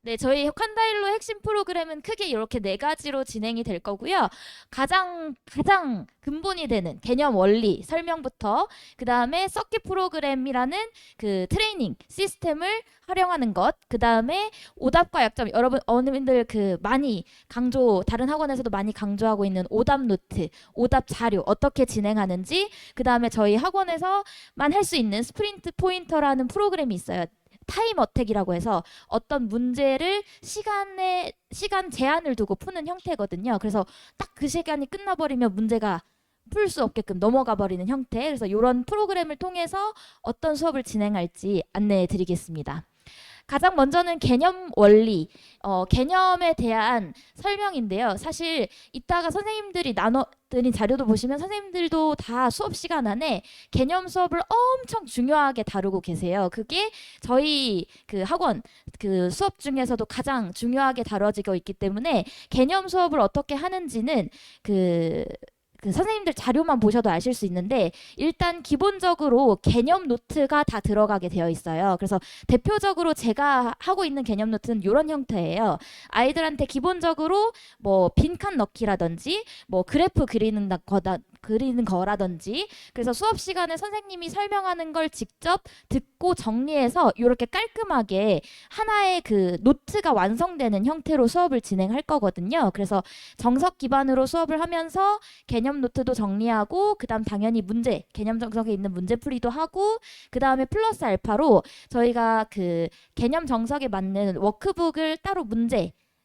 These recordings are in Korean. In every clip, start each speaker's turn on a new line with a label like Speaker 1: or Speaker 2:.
Speaker 1: 네, 저희 칸다일로 핵심 프로그램은 크게 이렇게 네 가지로 진행이 될 거고요. 가장 근본이 되는 개념 원리 설명부터 그다음에 서킷 프로그램이라는 그 트레이닝 시스템을 활용하는 것, 그다음에 오답과 약점, 여러분 어머님들 그 많이 다른 학원에서도 많이 강조하고 있는 오답 노트, 오답 자료 어떻게 진행하는지, 그다음에 저희 학원에서만 할 수 있는 스프린트 포인터라는 프로그램이 있어요. 타임 어택이라고 해서 어떤 문제를 시간 제한을 두고 푸는 형태거든요. 그래서 딱 그 시간이 끝나버리면 문제가 풀 수 없게끔 넘어가 버리는 형태. 그래서 이런 프로그램을 통해서 어떤 수업을 진행할지 안내해 드리겠습니다. 가장 먼저는 개념 원리, 개념에 대한 설명인데요. 사실 이따가 선생님들이 나눠드린 자료도 보시면 선생님들도 다 수업 시간 안에 개념 수업을 엄청 중요하게 다루고 계세요. 그게 저희 그 학원 그 수업 중에서도 가장 중요하게 다뤄지고 있기 때문에 개념 수업을 어떻게 하는지는 그 선생님들 자료만 보셔도 아실 수 있는데, 일단 기본적으로 개념 노트가 다 들어가게 되어 있어요. 그래서 대표적으로 제가 하고 있는 개념 노트는 이런 형태예요. 아이들한테 기본적으로 뭐 빈칸 넣기라든지 뭐 그래프 그리는 거라든지, 그래서 수업 시간에 선생님이 설명하는 걸 직접 듣고 정리해서 이렇게 깔끔하게 하나의 그 노트가 완성되는 형태로 수업을 진행할 거거든요. 그래서 정석 기반으로 수업을 하면서 개념 노트도 정리하고, 그다음 당연히 개념 정석에 있는 문제풀이도 하고, 그다음에 플러스 알파로 저희가 그 개념 정석에 맞는 워크북을 따로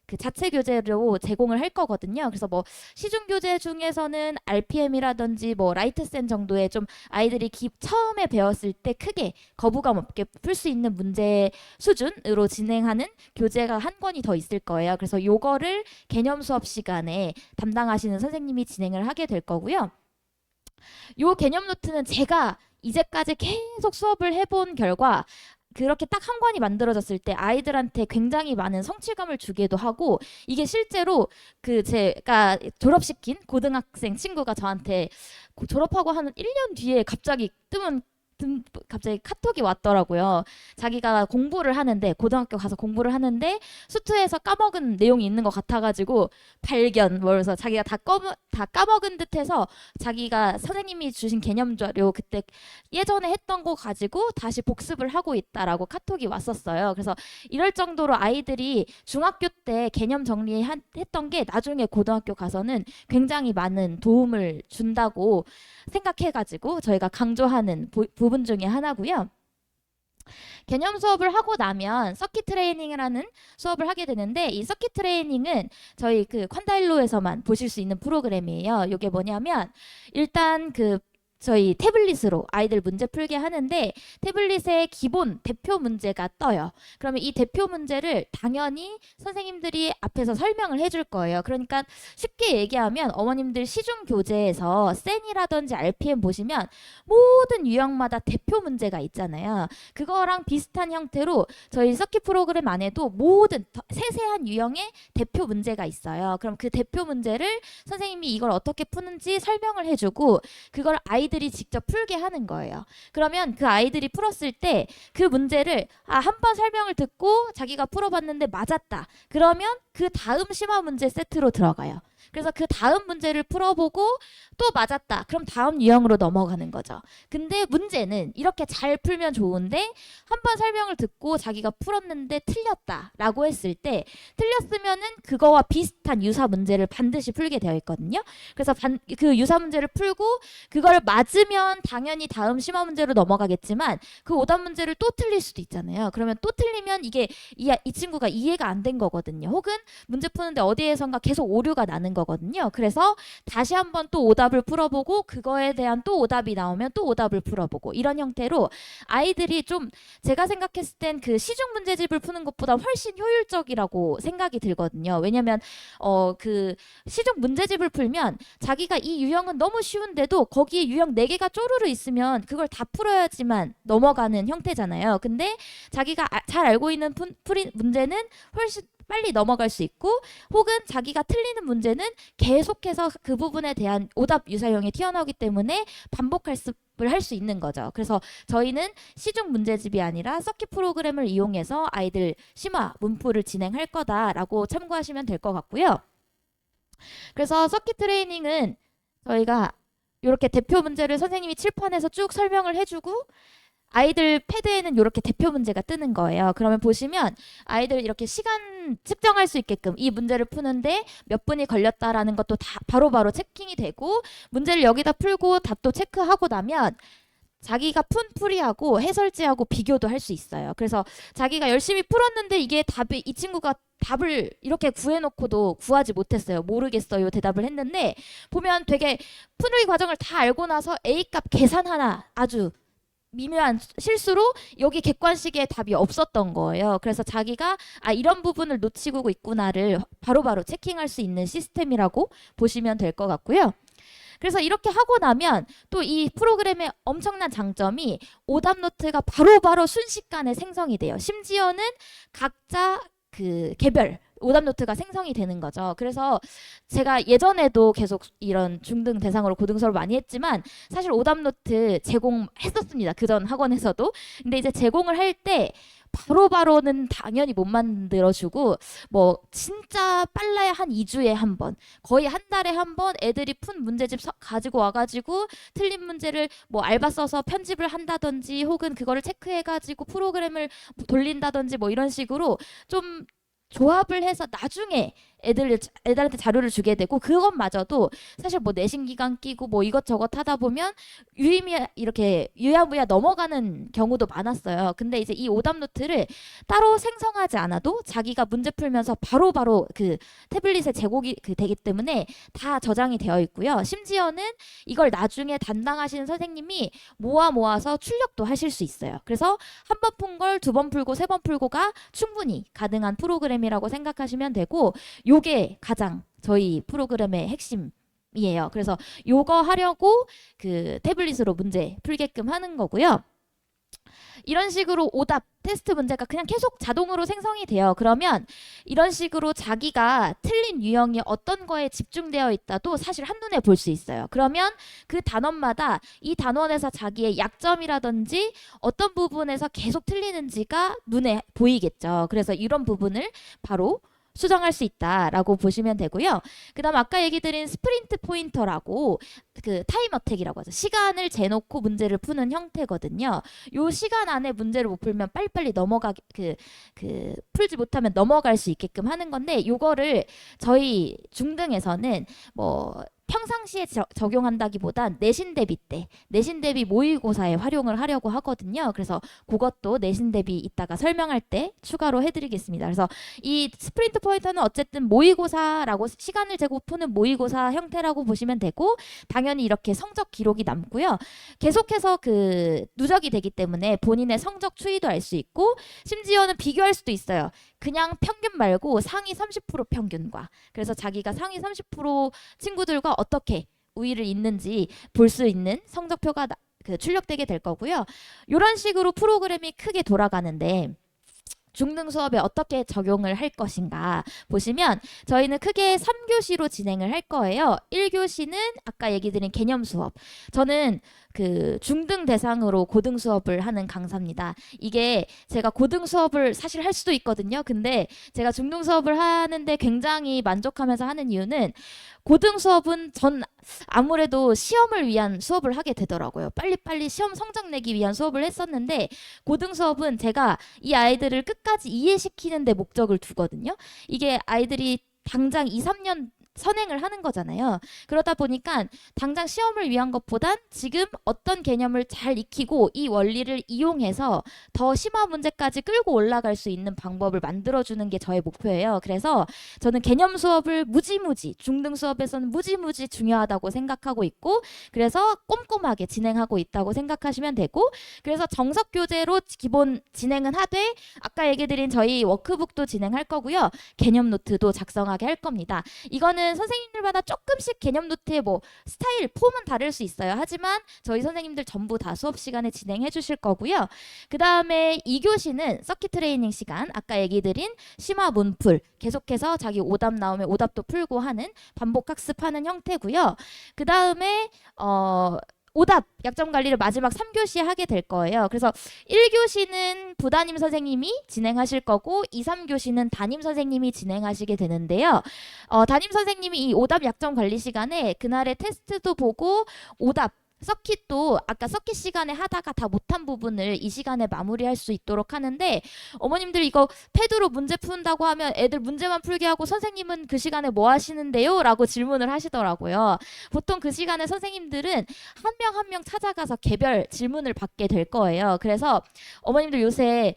Speaker 1: 그 자체 교재로 제공을 할 거거든요. 그래서 뭐 시중 교재 중에서는 RPM이라든지 뭐 라이트센 정도의 좀 아이들이 처음에 배웠을 때 크게 거부감 없게 풀 수 있는 문제 수준으로 진행하는 교재가 한 권이 더 있을 거예요. 그래서 요거를 개념 수업 시간에 담당하시는 선생님이 진행을 하게 될 거고요. 요 개념 노트는 제가 이제까지 계속 수업을 해본 결과 그렇게 딱 한 권이 만들어졌을 때 아이들한테 굉장히 많은 성취감을 주기도 하고, 이게 실제로 그 제가 졸업시킨 고등학생 친구가 저한테 졸업하고 한 1년 뒤에 갑자기 카톡이 왔더라고요. 자기가 고등학교 가서 공부를 하는데 수트에서 까먹은 내용이 있는 것 같아가지고 그래서 자기가 다 까먹은 듯해서 자기가 선생님이 주신 개념 자료 그때 예전에 했던 거 가지고 다시 복습을 하고 있다라고 카톡이 왔었어요. 그래서 이럴 정도로 아이들이 중학교 때 개념 정리했던 게 나중에 고등학교 가서는 굉장히 많은 도움을 준다고 생각해가지고 저희가 강조하는 부분 중에 하나고요. 개념 수업을 하고 나면 서킷 트레이닝이라는 수업을 하게 되는데, 이 서킷 트레이닝은 저희 그 콴다일로에서만 보실 수 있는 프로그램이에요. 이게 뭐냐면 일단 저희 태블릿으로 아이들 문제 풀게 하는데, 태블릿에 기본 대표 문제가 떠요. 그러면 이 대표 문제를 당연히 선생님들이 앞에서 설명을 해줄 거예요. 그러니까 쉽게 얘기하면 어머님들 시중 교재에서 센이라든지 RPM 보시면 모든 유형마다 대표 문제가 있잖아요. 그거랑 비슷한 형태로 저희 서킷 프로그램 안에도 모든 세세한 유형의 대표 문제가 있어요. 그럼 그 대표 문제를 선생님이 이걸 어떻게 푸는지 설명을 해주고, 그걸 아이들이 직접 풀게 하는 거예요. 그러면 그 아이들이 풀었을 때 그 문제를 한 번 설명을 듣고 자기가 풀어봤는데 맞았다. 그러면 그 다음 심화 문제 세트로 들어가요. 그래서 그 다음 문제를 풀어보고 또 맞았다. 그럼 다음 유형으로 넘어가는 거죠. 근데 문제는 이렇게 잘 풀면 좋은데 한 번 설명을 듣고 자기가 풀었는데 틀렸다라고 했을 때, 틀렸으면은 그거와 비슷한 유사 문제를 반드시 풀게 되어 있거든요. 그래서 그 유사 문제를 풀고 그걸 맞으면 당연히 다음 심화 문제로 넘어가겠지만, 그 오답 문제를 또 틀릴 수도 있잖아요. 그러면 또 틀리면 이게 이 친구가 이해가 안 된 거거든요. 혹은 문제 푸는데 어디에선가 계속 오류가 나는 거거든요. 그래서 다시 한번 또 오답을 풀어보고 그거에 대한 또 오답이 나오면 또 오답을 풀어보고, 이런 형태로 아이들이 좀, 제가 생각했을 땐 그 시중 문제집을 푸는 것보다 훨씬 효율적이라고 생각이 들거든요. 왜냐면 그 시중 문제집을 풀면 자기가 이 유형은 너무 쉬운데도 거기에 유형 4개가 쪼르르 있으면 그걸 다 풀어야지만 넘어가는 형태잖아요. 근데 자기가 잘 알고 있는 문제는 훨씬 빨리 넘어갈 수 있고, 혹은 자기가 틀리는 문제는 계속해서 그 부분에 대한 오답 유사형이 튀어나오기 때문에 반복할 수 을 할 수 있는 거죠. 그래서 저희는 시중 문제집이 아니라 서킷 프로그램을 이용해서 아이들 심화 문풀을 진행할 거다라고 참고하시면 될 것 같고요. 그래서 서킷 트레이닝은 저희가 이렇게 대표 문제를 선생님이 칠판에서 쭉 설명을 해주고 아이들 패드에는 이렇게 대표 문제가 뜨는 거예요. 그러면 보시면 아이들 이렇게 시간 측정할 수 있게끔 이 문제를 푸는데 몇 분이 걸렸다라는 것도 다 바로바로 체킹이 되고 문제를 여기다 풀고 답도 체크하고 나면 자기가 푼 풀이하고 해설지하고 비교도 할 수 있어요. 그래서 자기가 열심히 풀었는데 이게 답이 이 친구가 답을 이렇게 구해놓고도 구하지 못했어요. 모르겠어요. 대답을 했는데 보면 되게 풀이 과정을 다 알고 나서 A값 계산 하나 아주 미묘한 실수로 여기 객관식에 답이 없었던 거예요. 그래서 자기가 이런 부분을 놓치고 있구나를 바로바로 체킹할 수 있는 시스템이라고 보시면 될 것 같고요. 그래서 이렇게 하고 나면 또 이 프로그램의 엄청난 장점이 오답 노트가 바로바로 순식간에 생성이 돼요. 심지어는 각자 그 개별 오답 노트가 생성이 되는 거죠. 그래서 제가 예전에도 계속 이런 중등 대상으로 고등 수업을 많이 했지만 사실 오답 노트 제공했었습니다. 그전 학원에서도. 근데 이제 제공을 할 때 바로바로는 당연히 못 만들어주고 뭐 진짜 빨라야 한 2주에 한 번, 거의 한 달에 한 번 애들이 푼 문제집 가지고 와가지고 틀린 문제를 뭐 알바 써서 편집을 한다든지 혹은 그거를 체크해가지고 프로그램을 돌린다든지 뭐 이런 식으로 좀 조합을 해서 나중에 애들한테 자료를 주게 되고 그것마저도 사실 뭐 내신 기간 끼고 뭐 이것저것 하다 보면 유의미야 이렇게 유야무야 넘어가는 경우도 많았어요. 근데 이제 이 오답 노트를 따로 생성하지 않아도 자기가 문제 풀면서 바로바로 그 태블릿에 제공이 되기 때문에 다 저장이 되어 있고요. 심지어는 이걸 나중에 담당하시는 선생님이 모아서 출력도 하실 수 있어요. 그래서 한 번 푼 걸 두 번 풀고 세 번 풀고가 충분히 가능한 프로그램이라고 생각하시면 되고 요게 가장 저희 프로그램의 핵심이에요. 그래서 요거 하려고 그 태블릿으로 문제 풀게끔 하는 거고요. 이런 식으로 오답 테스트 문제가 그냥 계속 자동으로 생성이 돼요. 그러면 이런 식으로 자기가 틀린 유형이 어떤 거에 집중되어 있다도 사실 한눈에 볼 수 있어요. 그러면 그 단원마다 이 단원에서 자기의 약점이라든지 어떤 부분에서 계속 틀리는지가 눈에 보이겠죠. 그래서 이런 부분을 바로 수정할 수 있다라고 보시면 되고요. 그다음 아까 얘기 드린 스프린트 포인터라고 그 타임 어택이라고 하죠. 시간을 재놓고 문제를 푸는 형태거든요. 요 시간 안에 문제를 못 풀면 빨리빨리 풀지 못하면 넘어갈 수 있게끔 하는 건데 요거를 저희 중등에서는 뭐 평상시에 적용한다기보단 내신 대비 때 내신 대비 모의고사에 활용을 하려고 하거든요. 그래서 그것도 내신 대비 이따가 설명할 때 추가로 해드리겠습니다. 그래서 이 스프린트 포인터는 어쨌든 모의고사라고 시간을 재고 푸는 모의고사 형태라고 보시면 되고 당연히 이렇게 성적 기록이 남고요. 계속해서 그 누적이 되기 때문에 본인의 성적 추이도 알 수 있고 심지어는 비교할 수도 있어요. 그냥 평균 말고 상위 30% 평균과 그래서 자기가 상위 30% 친구들과 어떻게 우위를 잇는지 볼 수 있는 성적표가 출력되게 될 거고요. 이런 식으로 프로그램이 크게 돌아가는데 중등 수업에 어떻게 적용을 할 것인가 보시면 저희는 크게 3교시로 진행을 할 거예요. 1교시는 아까 얘기 드린 개념 수업. 저는 그 중등 대상으로 고등 수업을 하는 강사입니다. 이게 제가 고등 수업을 사실 할 수도 있거든요. 근데 제가 중등 수업을 하는데 굉장히 만족하면서 하는 이유는 고등 수업은 전 아무래도 시험을 위한 수업을 하게 되더라고요. 빨리빨리 시험 성적 내기 위한 수업을 했었는데 고등 수업은 제가 이 아이들을 끝까지 이해시키는 데 목적을 두거든요. 이게 아이들이 당장 2, 3년 선행을 하는 거잖아요. 그러다 보니까 당장 시험을 위한 것보단 지금 어떤 개념을 잘 익히고 이 원리를 이용해서 더 심화 문제까지 끌고 올라갈 수 있는 방법을 만들어주는 게 저의 목표예요. 그래서 저는 개념 수업을 무지무지 중등 수업에서는 무지무지 중요하다고 생각하고 있고 그래서 꼼꼼하게 진행하고 있다고 생각하시면 되고 그래서 정석 교재로 기본 진행은 하되 아까 얘기 드린 저희 워크북도 진행할 거고요. 개념 노트도 작성하게 할 겁니다. 이거는 선생님들마다 조금씩 개념 노트의 뭐 스타일, 폼은 다를 수 있어요. 하지만 저희 선생님들 전부 다 수업 시간에 진행해 주실 거고요. 그 다음에 2교시는 서킷 트레이닝 시간, 아까 얘기 드린 심화 문풀, 계속해서 자기 오답 나오면 오답도 풀고 하는 반복 학습하는 형태고요. 그 다음에 오답 약점 관리를 마지막 3교시에 하게 될 거예요. 그래서 1교시는 부담임 선생님이 진행하실 거고 2, 3교시는 담임 선생님이 진행하시게 되는데요. 담임 선생님이 이 오답 약점 관리 시간에 그날의 테스트도 보고 오답 서킷도 아까 서킷 시간에 하다가 다 못한 부분을 이 시간에 마무리할 수 있도록 하는데, 어머님들 이거 패드로 문제 푼다고 하면 애들 문제만 풀게 하고 선생님은 그 시간에 뭐 하시는데요? 라고 질문을 하시더라고요. 보통 그 시간에 선생님들은 한 명 한 명 찾아가서 개별 질문을 받게 될 거예요. 그래서 어머님들 요새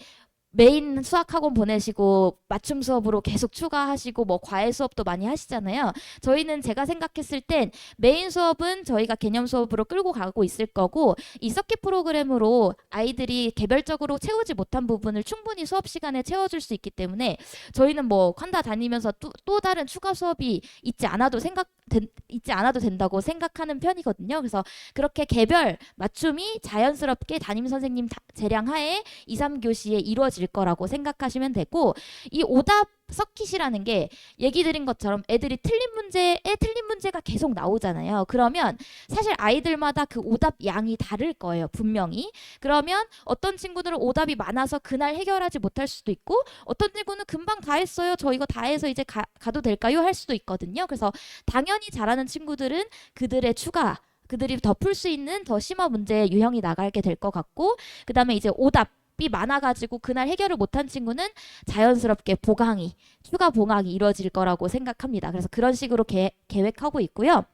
Speaker 1: 메인 수학학원 보내시고 맞춤 수업으로 계속 추가하시고 뭐 과외 수업도 많이 하시잖아요. 저희는 제가 생각했을 땐 메인 수업은 저희가 개념 수업으로 끌고 가고 있을 거고, 이 서킷 프로그램으로 아이들이 개별적으로 채우지 못한 부분을 충분히 수업 시간에 채워줄 수 있기 때문에 저희는 뭐 칸다 다니면서 또 다른 추가 수업이 있지 않아도 된다고 생각하는 편이거든요. 그래서 그렇게 개별 맞춤이 자연스럽게 담임 선생님 재량하에 2, 3교시에 이루어질 거라고 생각하시면 되고, 이 오답 서킷이라는 게 얘기 드린 것처럼 애들이 틀린 문제가 계속 나오잖아요. 그러면 사실 아이들마다 그 오답 양이 다를 거예요, 분명히. 그러면 어떤 친구들은 오답이 많아서 그날 해결하지 못할 수도 있고, 어떤 친구는 금방 다 했어요, 저 이거 다 해서 이제 가도 될까요? 할 수도 있거든요. 그래서 당연히 잘하는 친구들은 그들이 더 풀 수 있는 더 심화 문제 유형이 나가게 될 것 같고, 그 다음에 이제 오답이 많아가지고 그날 해결을 못한 친구는 자연스럽게 추가 보강이 이루어질 거라고 생각합니다. 그래서 그런 식으로 계획하고 있고요.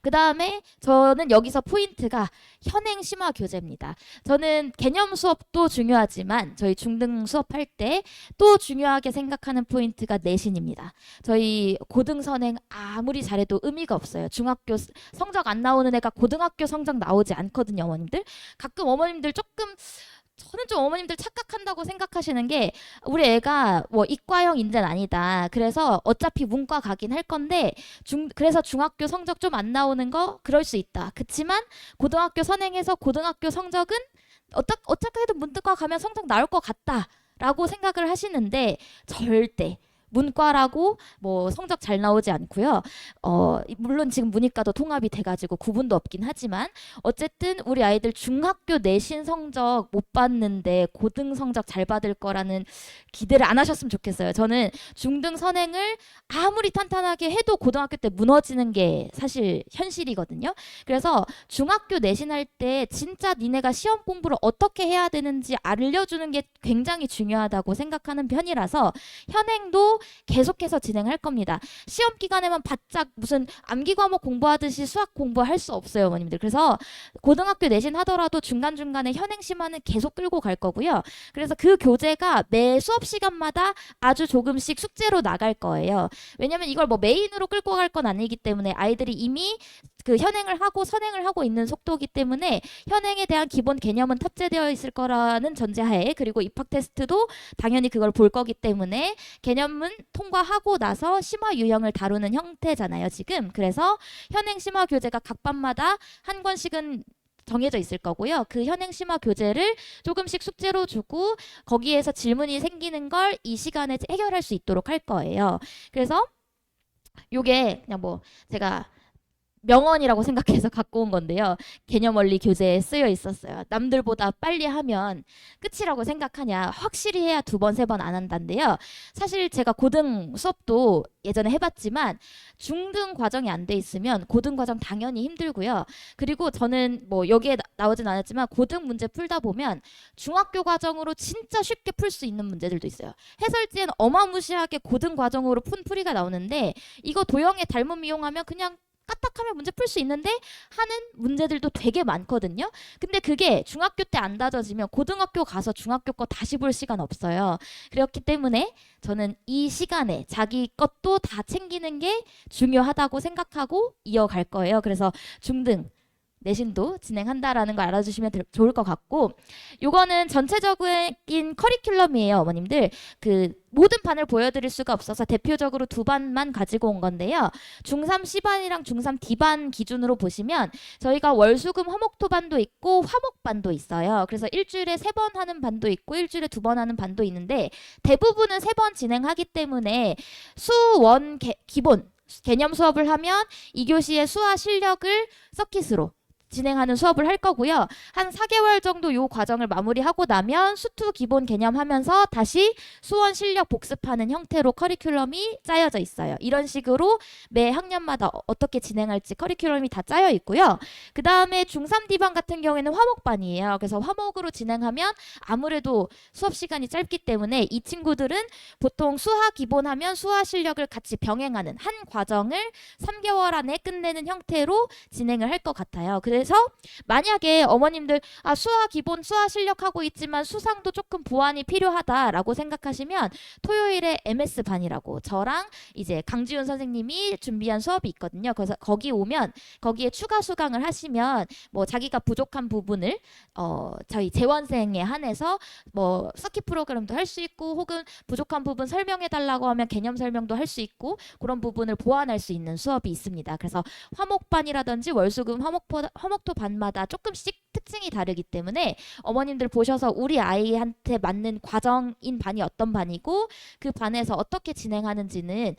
Speaker 1: 그 다음에 저는 여기서 포인트가 현행 심화 교재입니다. 저는 개념 수업도 중요하지만 저희 중등 수업할 때 또 중요하게 생각하는 포인트가 내신입니다. 저희 고등 선행 아무리 잘해도 의미가 없어요. 중학교 성적 안 나오는 애가 고등학교 성적 나오지 않거든요, 어머님들. 가끔 어머님들 저는 좀 어머님들 착각한다고 생각하시는 게, 우리 애가 뭐 이과형 인재는 아니다, 그래서 어차피 문과 가긴 할 건데 그래서 중학교 성적 좀 안 나오는 거 그럴 수 있다. 그치만 고등학교 선행해서 고등학교 성적은 어차피 해도 문과 가면 성적 나올 것 같다 라고 생각을 하시는데, 절대 문과라고 뭐 성적 잘 나오지 않고요. 물론 지금 문이과도 통합이 돼가지고 구분도 없긴 하지만 어쨌든 우리 아이들 중학교 내신 성적 못 받는데 고등 성적 잘 받을 거라는 기대를 안 하셨으면 좋겠어요. 저는 중등 선행을 아무리 탄탄하게 해도 고등학교 때 무너지는 게 사실 현실이거든요. 그래서 중학교 내신할 때 진짜 니네가 시험 공부를 어떻게 해야 되는지 알려주는 게 굉장히 중요하다고 생각하는 편이라서 현행도 계속해서 진행할 겁니다. 시험 기간에만 바짝 무슨 암기 과목 공부하듯이 수학 공부할 수 없어요, 어머님들. 그래서 고등학교 내신 하더라도 중간중간에 현행 심화는 계속 끌고 갈 거고요. 그래서 그 교재가 매 수업 시간마다 아주 조금씩 숙제로 나갈 거예요. 왜냐면 이걸 뭐 메인으로 끌고 갈 건 아니기 때문에 아이들이 이미 그 현행을 하고 선행을 하고 있는 속도이기 때문에 현행에 대한 기본 개념은 탑재되어 있을 거라는 전제하에, 그리고 입학 테스트도 당연히 그걸 볼 거기 때문에 개념은 통과하고 나서 심화 유형을 다루는 형태잖아요, 지금. 그래서 현행 심화 교재가 각 반마다 한 권씩은 정해져 있을 거고요. 그 현행 심화 교재를 조금씩 숙제로 주고 거기에서 질문이 생기는 걸 이 시간에 해결할 수 있도록 할 거예요. 그래서 요게 그냥 뭐 제가 명언이라고 생각해서 갖고 온 건데요. 개념 원리 교재에 쓰여 있었어요. 남들보다 빨리 하면 끝이라고 생각하냐? 확실히 해야 2번, 3번 안 한다는데요. 사실 제가 고등 수업도 예전에 해봤지만 중등 과정이 안 돼 있으면 고등 과정 당연히 힘들고요. 그리고 저는 뭐 여기에 나오진 않았지만 고등 문제 풀다 보면 중학교 과정으로 진짜 쉽게 풀 수 있는 문제들도 있어요. 해설지엔 어마무시하게 고등 과정으로 푼 풀이가 나오는데 이거 도형의 닮음 이용하면 그냥 까딱하면 문제 풀 수 있는데 하는 문제들도 되게 많거든요. 근데 그게 중학교 때 안 다져지면 고등학교 가서 중학교 거 다시 볼 시간 없어요. 그렇기 때문에 저는 이 시간에 자기 것도 다 챙기는 게 중요하다고 생각하고 이어갈 거예요. 그래서 중등 내신도 진행한다라는 걸 알아주시면 좋을 것 같고, 요거는 전체적인 커리큘럼이에요, 어머님들. 그 모든 반을 보여드릴 수가 없어서 대표적으로 2반만 가지고 온 건데요. 중3 C반이랑 중3 D반 기준으로 보시면 저희가 월수금 화목토반도 있고 화목반도 있어요. 그래서 일주일에 3번 하는 반도 있고 일주일에 2번 하는 반도 있는데 대부분은 3번 진행하기 때문에 수원 기본 개념 수업을 하면 2교시의 수화 실력을 서킷으로 진행하는 수업을 할 거고요. 한 4개월 정도 요 과정을 마무리하고 나면 수투 기본 개념 하면서 다시 수원 실력 복습하는 형태로 커리큘럼이 짜여져 있어요. 이런 식으로 매 학년마다 어떻게 진행할지 커리큘럼이 다 짜여 있고요. 그 다음에 중3 디반 같은 경우에는 화목반이에요. 그래서 화목으로 진행하면 아무래도 수업 시간이 짧기 때문에 이 친구들은 보통 수학 기본하면 수학 실력을 같이 병행하는 한 과정을 3개월 안에 끝내는 형태로 진행을 할 것 같아요. 그래서 만약에 어머님들 수학 기본 수학 실력 하고 있지만 수상도 조금 보완이 필요하다라고 생각하시면 토요일에 MS 반이라고 저랑 이제 강지훈 선생님이 준비한 수업이 있거든요. 그래서 거기 오면 거기에 추가 수강을 하시면 뭐 자기가 부족한 부분을 저희 재원생에 한해서 뭐 서킷 프로그램도 할 수 있고 혹은 부족한 부분 설명해 달라고 하면 개념 설명도 할 수 있고 그런 부분을 보완할 수 있는 수업이 있습니다. 그래서 화목반이라든지 월수금 화목토 반마다 조금씩 특징이 다르기 때문에 어머님들 보셔서 우리 아이한테 맞는 과정인 반이 어떤 반이고 그 반에서 어떻게 진행하는지는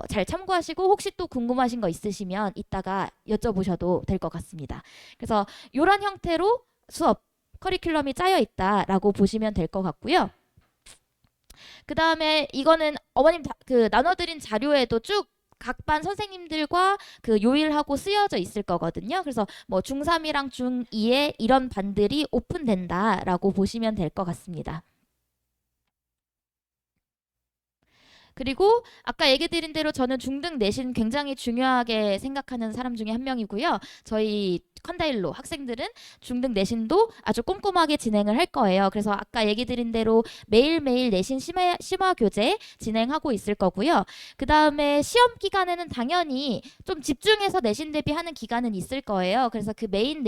Speaker 1: 잘 참고하시고 혹시 또 궁금하신 거 있으시면 이따가 여쭤보셔도 될 것 같습니다. 그래서 이런 형태로 수업 커리큘럼이 짜여 있다라고 보시면 될 것 같고요. 그 다음에 이거는 어머님 그 나눠드린 자료에도 쭉 각 반 선생님들과 그 요일하고 쓰여져 있을 거거든요. 그래서 뭐 중3이랑 중2에 이런 반들이 오픈된다라고 보시면 될 것 같습니다. 그리고 아까 얘기 드린 대로 저는 중등 내신 굉장히 중요하게 생각하는 사람 중에 한 명이고요. 저희 컨다일로 학생들은 중등 내신도 아주 꼼꼼하게 진행을 할 거예요. 그래서 아까 얘기 드린 대로 매일매일 내신 심화 교재 진행하고 있을 거고요. 그 다음에 시험 기간에는 당연히 좀 집중해서 내신 대비하는 기간은 있을 거예요. 그래서 그 메인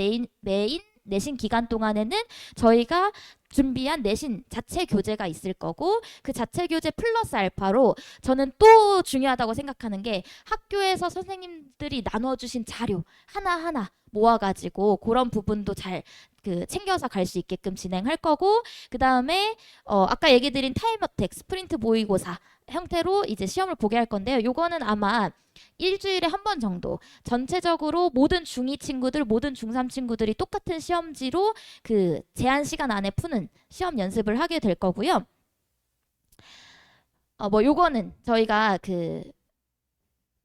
Speaker 1: 내신 기간 동안에는 저희가 준비한 내신 자체 교재가 있을 거고 그 자체 교재 플러스 알파로 저는 또 중요하다고 생각하는 게 학교에서 선생님들이 나눠주신 자료 하나하나 모아가지고 그런 부분도 잘 챙겨서 갈 수 있게끔 진행할 거고 그 다음에 아까 얘기 드린 타임어택 스프린트 모의고사 형태로 이제 시험을 보게 할 건데요. 요거는 아마 일주일에 한 번 정도 전체적으로 모든 중2 친구들 모든 중3 친구들이 똑같은 시험지로 그 제한 시간 안에 푸는 시험 연습을 하게 될 거고요. 뭐 요거는 저희가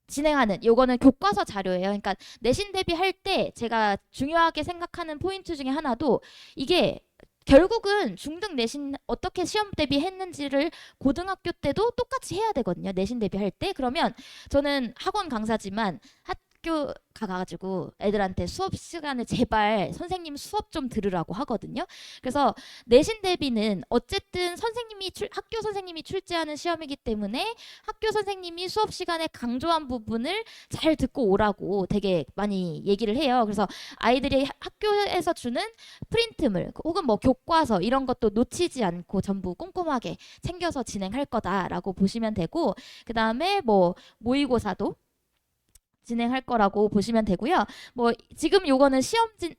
Speaker 1: 진행하는 요거는 교과서 자료예요. 그러니까 내신 대비할 때 제가 중요하게 생각하는 포인트 중에 하나도 이게 결국은 중등 내신 어떻게 시험 대비했는지를 고등학교 때도 똑같이 해야 되거든요. 내신 대비할 때. 그러면 저는 학원 강사지만 학교 가가지고 애들한테 수업 시간에 제발 선생님 수업 좀 들으라고 하거든요. 그래서 내신 대비는 어쨌든 학교 선생님이 출제하는 시험이기 때문에 학교 선생님이 수업 시간에 강조한 부분을 잘 듣고 오라고 되게 많이 얘기를 해요. 그래서 아이들이 학교에서 주는 프린트물 혹은 뭐 교과서 이런 것도 놓치지 않고 전부 꼼꼼하게 챙겨서 진행할 거다라고 보시면 되고 그 다음에 뭐 모의고사도 진행할 거라고 보시면 되고요. 뭐 지금 요거는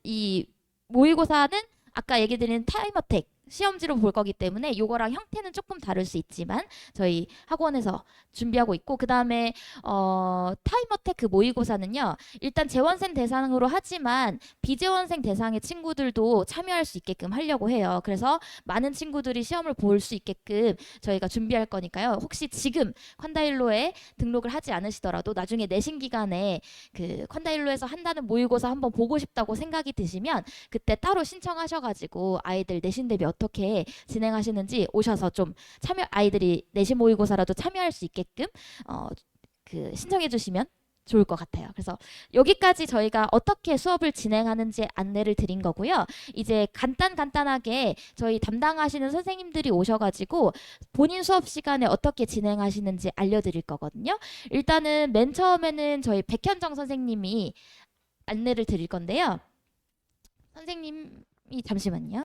Speaker 1: 이 모의고사는 아까 얘기 드린 타임어택 시험지로 볼 거기 때문에 요거랑 형태는 조금 다를 수 있지만 저희 학원에서 준비하고 있고 그 다음에 타임어택 그 모의고사는요. 일단 재원생 대상으로 하지만 비재원생 대상의 친구들도 참여할 수 있게끔 하려고 해요. 그래서 많은 친구들이 시험을 볼 수 있게끔 저희가 준비할 거니까요. 혹시 지금 컨다일로에 등록을 하지 않으시더라도 나중에 내신 기간에 그 컨다일로에서 한다는 모의고사 한번 보고 싶다고 생각이 드시면 그때 따로 신청하셔가지고 아이들 내신 대비 어떻게 진행하시는지 오셔서 좀 아이들이 내신 모의고사라도 참여할 수 있게끔 신청해 주시면 좋을 것 같아요. 그래서 여기까지 저희가 어떻게 수업을 진행하는지 안내를 드린 거고요. 이제 간단하게 저희 담당하시는 선생님들이 오셔가지고 본인 수업 시간에 어떻게 진행하시는지 알려드릴 거거든요. 일단은 맨 처음에는 저희 백현정 선생님이 안내를 드릴 건데요. 선생님이 잠시만요.